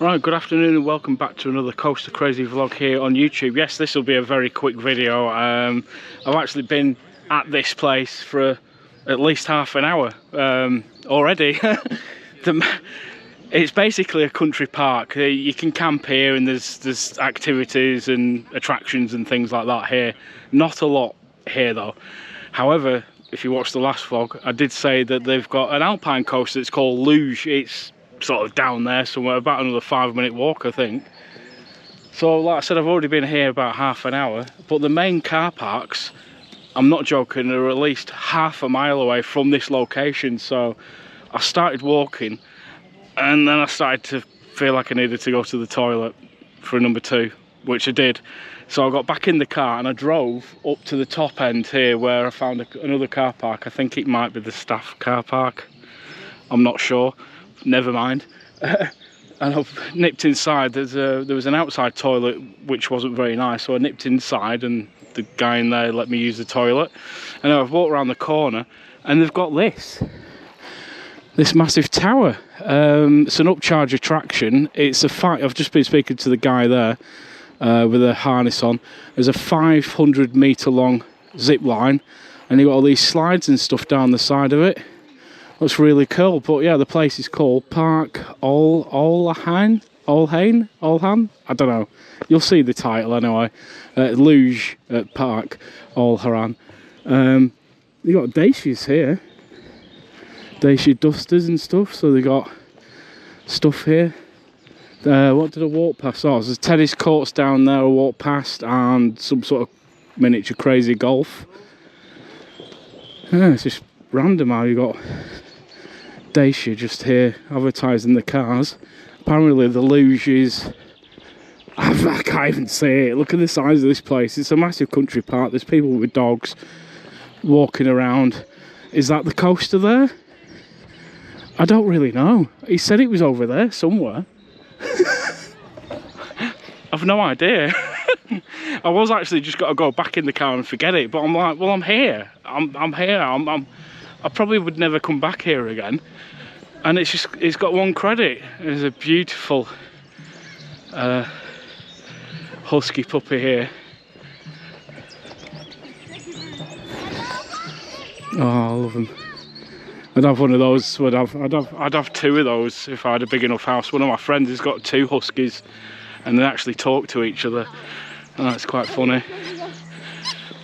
Right, good afternoon and welcome back to another Coaster Crazy vlog here on YouTube. Yes, this will be a very quick video. I've actually been at this place for at least half an hour already. It's basically a country park. You can camp here and there's activities and attractions and things like that here. Not a lot here though. However, if you watched the last vlog, I did say that they've got an alpine coaster. It's called Luge. It's sort of down there somewhere, about another 5-minute walk I think. So like I said, I've already been here about half an hour, but the main car parks, I'm not joking, are at least half a mile away from this location. So I started walking and then I started to feel like I needed to go to the toilet for number 2, which I did. So I got back in the car and I drove up to the top end here where I found another car park. I think it might be the staff car park, I'm not sure. Never mind. And I've nipped inside. There was an outside toilet which wasn't very nice, so I nipped inside and the guy in there let me use the toilet. And I've walked around the corner and they've got this massive tower. It's an upcharge attraction. It's a I've just been speaking to the guy there with a harness on. There's a 500-meter long zip line and you've got all these slides and stuff down the side of it. Looks really cool. But yeah, the place is called Parc OLHAIN. I don't know. You'll see the title anyway. Luge at Parc OLHAIN. They got Dennlys here. Dennlys dusters and stuff. So they got stuff here. What did I walk past? Oh, there's tennis courts down there I walked past and some sort of miniature crazy golf. Yeah, it's just random how you got Dennlys just here advertising the cars. Apparently the Luge is, I can't even say it. Look at the size of this place. It's a massive country park. There's people with dogs walking around. Is that the coaster there? I don't really know. He said it was over there somewhere. I've no idea. I was actually just got to go back in the car and forget it, but I'm like, well, I'm here. I'm here. I probably would never come back here again. And it's got one credit. There's a beautiful husky puppy here. Oh, I love them. I'd have one of those. I'd have 2 of those if I had a big enough house. One of my friends has got 2 huskies, and they actually talk to each other. And that's quite funny.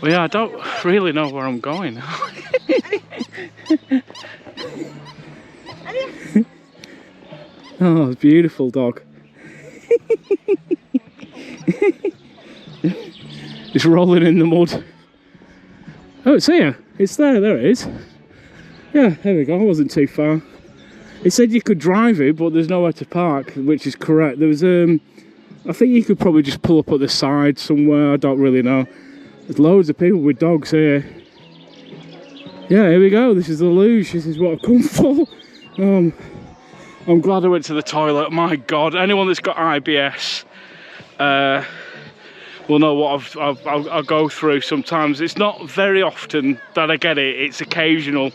Well, yeah, I don't really know where I'm going. Oh, beautiful dog. It's rolling in the mud. Oh, it's here. It's there. There it is. Yeah, there we go. I wasn't too far. It said you could drive it, but there's nowhere to park, which is correct. There was I think you could probably just pull up at the side somewhere. I don't really know. There's loads of people with dogs here. Yeah, here we go. This is the Luge. This is what I've come for. I'm glad I went to the toilet. My God, anyone that's got IBS will know what I'll go through sometimes. It's not very often that I get it. It's occasional.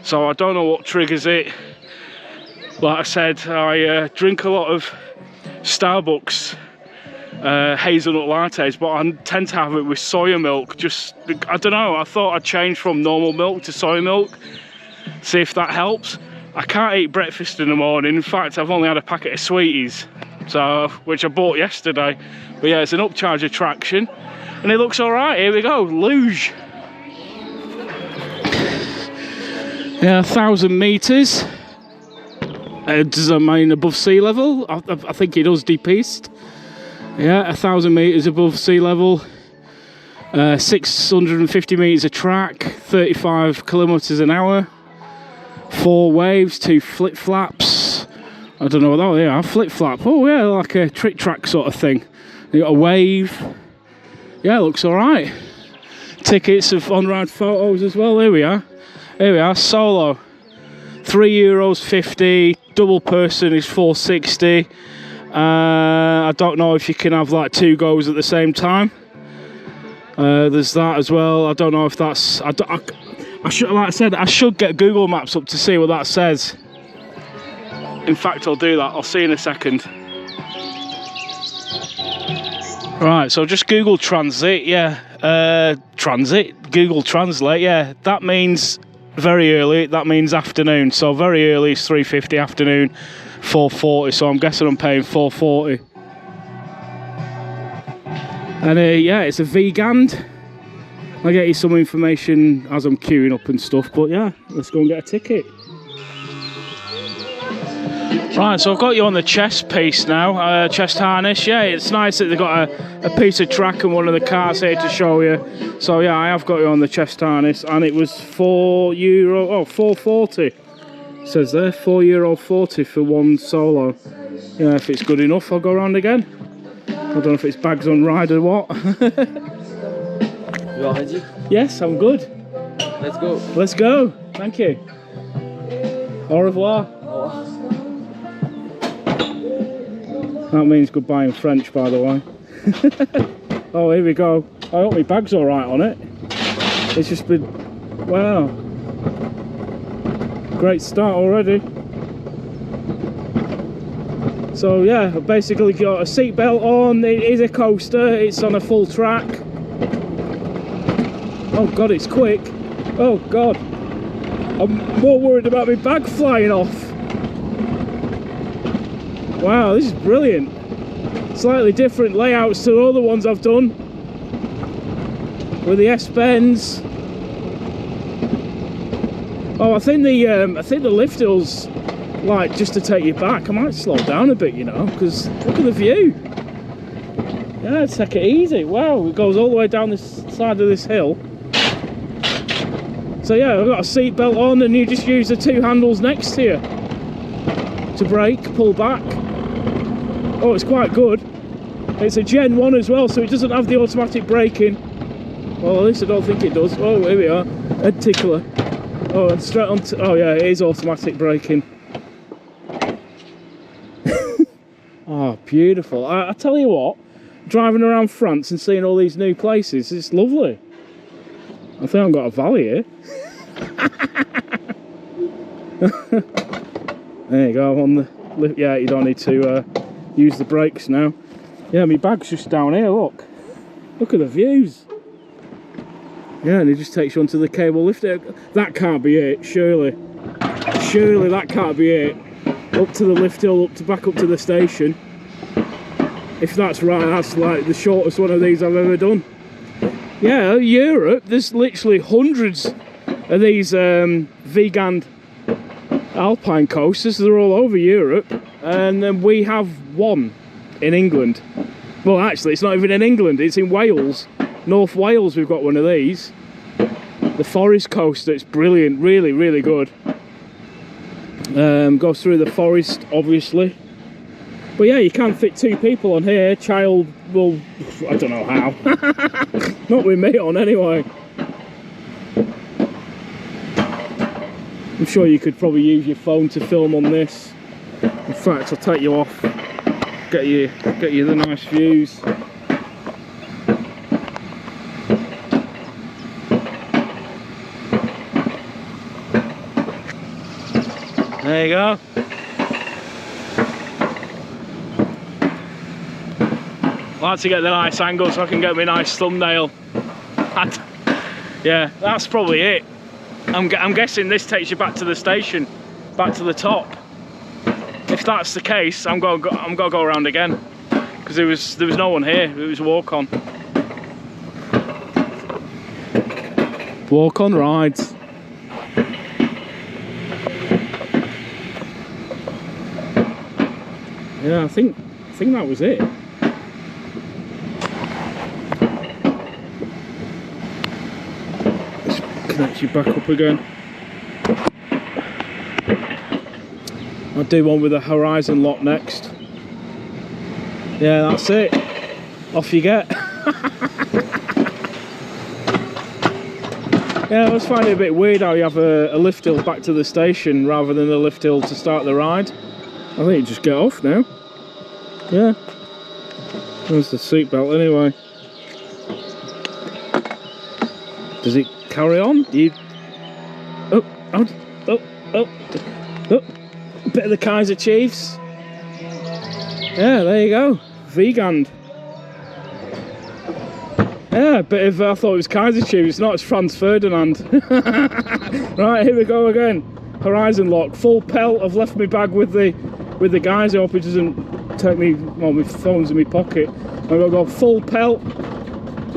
So I don't know what triggers it. Like I said, I drink a lot of Starbucks hazelnut lattes, but I tend to have it with soya milk. Just, I don't know, I thought I'd change from normal milk to soy milk, see if that helps. I can't eat breakfast in the morning. In fact, I've only had a packet of sweeties, so which I bought yesterday. But yeah, it's an upcharge attraction and it looks all right. Here we go, Luge. Yeah, 1,000 meters. Does that mean above sea level? I think it does de-piste. Yeah, 1,000 meters above sea level. 650 meters of track, 35 kilometers an hour. 4 waves, 2 flip flaps. I don't know what they are. Flip flap. Oh yeah, like a trick track sort of thing. You got a wave. Yeah, looks all right. Tickets of on-ride photos as well. Here we are. Here we are. Solo, €3.50. Double person is $4.60. I don't know if you can have like 2 goes at the same time. There's that as well. I don't know if that's. I should, like I said, I should get Google Maps up to see what that says. In fact, I'll do that. I'll see you in a second. Right, so just Google Transit, yeah. Transit, Google Translate, yeah. That means very early, that means afternoon. So very early is 3:50, afternoon 4:40. So I'm guessing I'm paying 4:40. And yeah, it's a Wiegand. I'll get you some information as I'm queuing up and stuff, but yeah, let's go and get a ticket. Right, so I've got you on the chest piece now, chest harness. Yeah, it's nice that they've got a piece of track and one of the cars here to show you. So yeah, I have got you on the chest harness, and it was €4.40. It says there, €4.40 for one solo. Yeah, if it's good enough, I'll go around again. I don't know if it's bags on ride or what. You all ready? Yes, I'm good. Let's go. Let's go. Thank you. Au revoir. That means goodbye in French, by the way. Oh, here we go. I hope my bag's all right on it. It's just been, wow. Great start already. So yeah, I've basically got a seatbelt on. It is a coaster. It's on a full track. Oh God, it's quick. Oh God. I'm more worried about my bag flying off. Wow, this is brilliant. Slightly different layouts to all the ones I've done. With the S-bends. Oh, I think the lift hills, like, just to take you back. I might slow down a bit, you know, because look at the view. Yeah, take it easy. Wow, it goes all the way down this side of this hill. So yeah, I've got a seatbelt on, and you just use the two handles next to you to brake, pull back. Oh, it's quite good. It's a Gen 1 as well, so it doesn't have the automatic braking. Well, at least I don't think it does. Oh, here we are. Head tickler. Oh, and straight on. Oh yeah, it is automatic braking. Oh, beautiful. I tell you what, driving around France and seeing all these new places, it's lovely. I think I've got a valley here. There you go, on the lift. Yeah, you don't need to use the brakes now. Yeah, my bag's just down here, look. Look at the views. Yeah, and it just takes you onto the cable lift. That can't be it, surely. Surely that can't be it. Up to the lift hill, back up to the station. If that's right, that's like the shortest one of these I've ever done. Yeah, Europe, there's literally hundreds of these Wiegand Alpine coasters. They're all over Europe, and then we have one in England. Well, actually, it's not even in England, it's in Wales. North Wales, we've got one of these. The forest coaster, it's brilliant, really, really good. Goes through the forest, obviously. But yeah, you can fit two people on here. Child will, I don't know how. Not with me on, anyway. I'm sure you could probably use your phone to film on this. In fact, I'll take you off, get you the nice views. There you go. I like to get the nice angle so I can get me a nice thumbnail. Yeah, that's probably it. I'm guessing this takes you back to the station, back to the top. If that's the case, I'm gonna go around again, because there was no one here. It was walk on rides. Yeah, I think that was it. Let's connect you back up again. I'll do one with a horizon lock next. Yeah, that's it. Off you get. Yeah, I was finding it a bit weird how you have a lift hill back to the station rather than a lift hill to start the ride. I think you just get off now. Yeah. There's the seatbelt anyway. Does it carry on? Oh. Bit of the Kaiser Chiefs. Yeah, there you go. Wiegand. Yeah, but if I thought it was Kaiser Chiefs, it's not, it's Franz Ferdinand. Right, here we go again. Horizon lock, full pelt. I've left my bag with the guys. I hope it doesn't take me, well, my phone's in my pocket. I've got to go full pelt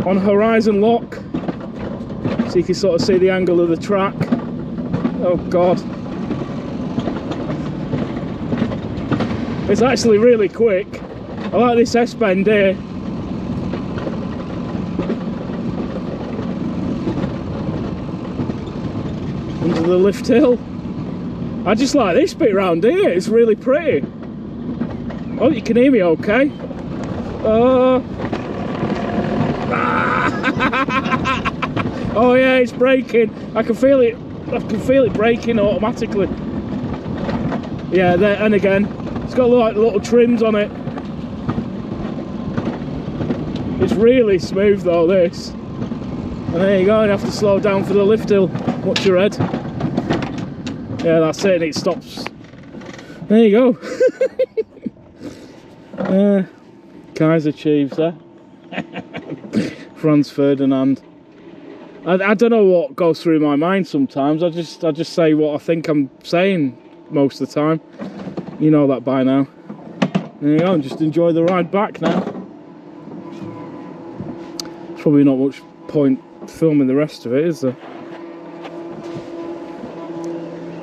on horizon lock, so you can sort of see the angle of the track. Oh God. It's actually really quick. I like this S-bend here. Under the lift hill. I just like this bit round here, it's really pretty. Oh, you can hear me okay? Oh yeah, it's braking. I can feel it braking automatically. Yeah, there, and again, it's got like little trims on it. It's really smooth though, this. And there you go, you have to slow down for the lift hill. Watch your head. Yeah, that's it, and it stops. There you go. Kaiser Chiefs, eh? Franz Ferdinand. I don't know what goes through my mind sometimes. I just say what I think I'm saying most of the time. You know that by now. There you go, and just enjoy the ride back now. There's probably not much point filming the rest of it, is there?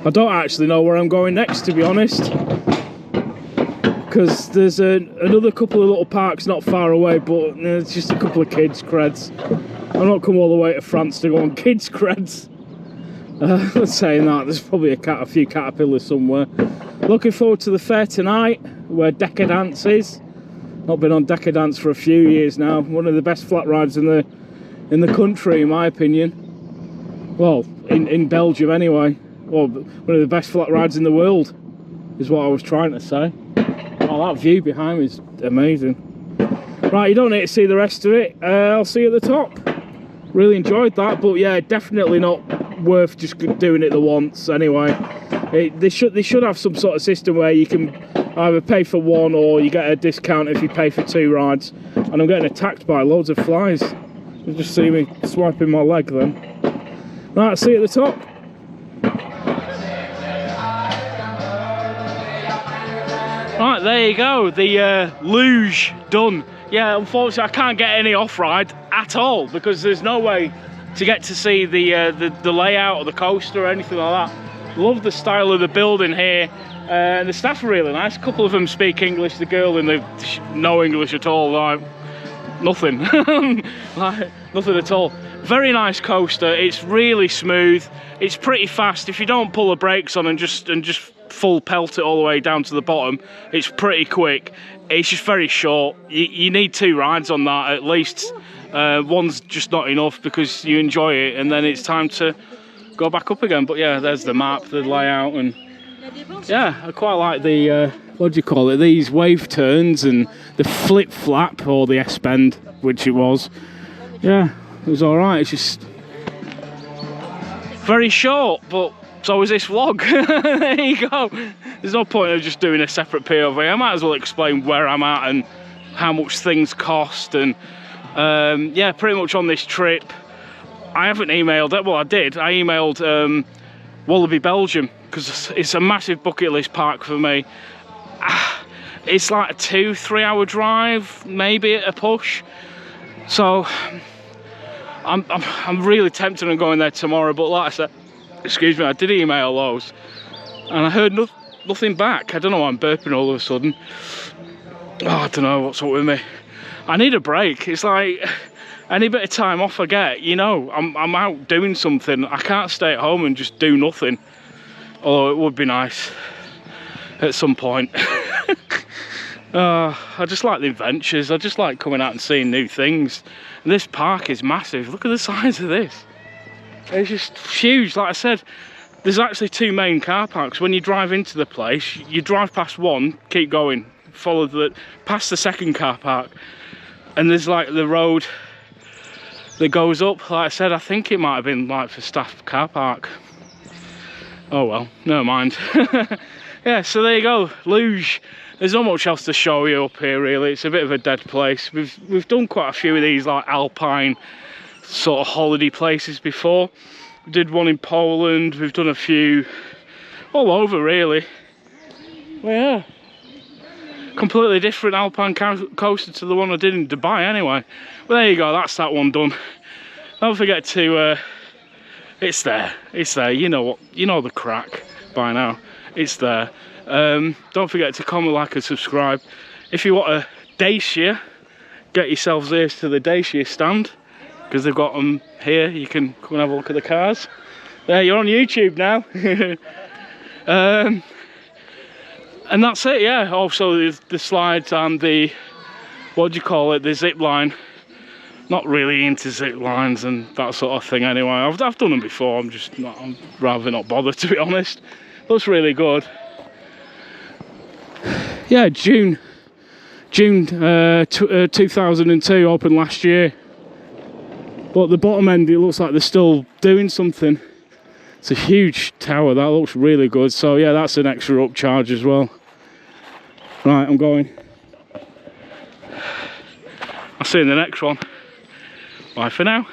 I don't actually know where I'm going next, to be honest, because there's another couple of little parks not far away, but it's just a couple of kids' creds. I've not come all the way to France to go on kids' creds. Saying that, there's probably a few caterpillars somewhere. Looking forward to the fair tonight, where Decadence is. Not been on Decadence for a few years now. One of the best flat rides in the country, in my opinion. Well, in Belgium anyway. Well, one of the best flat rides in the world is what I was trying to say. Oh, that view behind me is amazing. Right, you don't need to see the rest of it. I'll see you at the top. Really enjoyed that, but yeah, definitely not worth just doing it the once anyway. They should have some sort of system where you can either pay for one or you get a discount if you pay for 2 rides. And I'm getting attacked by loads of flies. You just see me swiping my leg then. Right, see you at the top. Right, there you go, the Luge done. Yeah, unfortunately I can't get any off-ride at all because there's no way to get to see the layout of the coaster or anything like that. Love the style of the building here. The staff are really nice. A couple of them speak English. The girl in the no English at all, like nothing, like nothing at all. Very nice coaster. It's really smooth. It's pretty fast. If you don't pull the brakes on and just full pelt it all the way down to the bottom, it's pretty quick. It's just very short. You need 2 rides on that at least. One's just not enough because you enjoy it and then it's time to go back up again. But yeah, there's the map, the layout, and yeah, I quite like the what do you call it, these wave turns and the flip flap, or the S-bend, which it was. Yeah, it was alright. It's just very short, but so is this vlog. There you go. There's no point of just doing a separate POV. I might as well explain where I'm at and how much things cost. And yeah, pretty much on this trip, I haven't emailed it. Well, I did. I emailed Wallaby, Belgium, because it's a massive bucket list park for me. It's like a 2-3 hour drive, maybe at a push. So I'm really tempted on going there tomorrow. But like I said, excuse me, I did email those and I heard nothing back. I don't know why I'm burping all of a sudden. Oh, I don't know what's up with me. I need a break. It's like any bit of time off I get, you know, I'm out doing something. I can't stay at home and just do nothing. Although it would be nice at some point. I just like the adventures. I just like coming out and seeing new things. And this park is massive. Look at the size of this. It's just huge. Like I said, there's actually 2 main car parks. When you drive into the place, you drive past one, keep going, follow past the second car park, and there's like the road that goes up. Like I said, I think it might have been like for staff car park. Oh well, never mind. yeah, so there you go, Luge. There's not much else to show you up here really. It's a bit of a dead place. We've done quite a few of these like alpine sort of holiday places before. We did one in Poland, we've done a few all over really. Well, yeah, completely different alpine coaster to the one I did in Dubai anyway. Well, there you go, that's that one done. Don't forget to it's there, you know the crack by now, it's there. Don't forget to comment, like and subscribe. If you want a Dacia, get yourselves here to the Dacia stand, because they've got them here. You can come and have a look at the cars. There, you're on YouTube now. And that's it, yeah. Also the slides and the, what do you call it, the zip line. Not really into zip lines and that sort of thing anyway. I've done them before, I'm rather not bothered, to be honest. Looks really good. Yeah, June 2002, opened last year. But the bottom end, it looks like they're still doing something. It's a huge tower, that looks really good. So yeah, that's an extra upcharge as well. Right, I'm going. I'll see you in the next one. Bye for now.